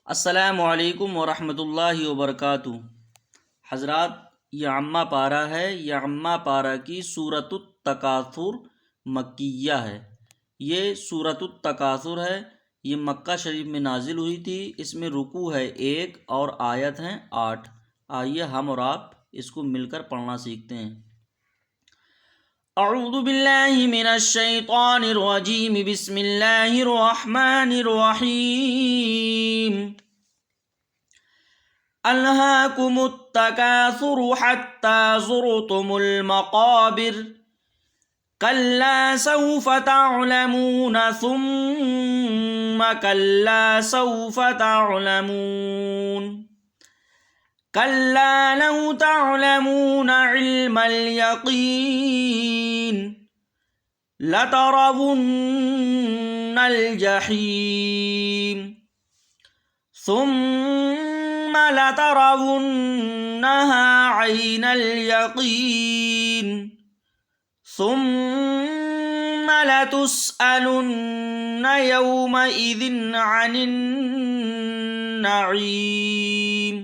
अस्सलामुअलैकुम वरहमतुल्लाहि वबरकातुहू। हज़रात, यह अम्मा पारा है। यह अम्मा पारा की सूरतुत तकासुर मक्किया है। ये सूरतुत तकासुर है। ये मक्का शरीफ में नाजिल हुई थी। इसमें रुकू है 1 और आयत हैं 8। आइए हम और आप इसको मिलकर पढ़ना सीखते हैं। अऊज़ु बिल्लाहि मिनश शैतानिर रजीम, बिस्मिल्लाहिर रहमानिर रहीम। अल्हाकुमुत तकासुरु हत्ता ज़ुरतुमुल मक़ाबिर, कल्ला सौफ तअलमून सुम्मा कल्ला सौफ तअलमून, कल्ला लौ तअलमून इल्मल यक़ीन, लतरवुन्नल जहीम, सुम्मा लतरवुन्नहा ऐनल यक़ीन, सुम्मा लतुस्अलुन्न यौमइज़िन अनिन नईम।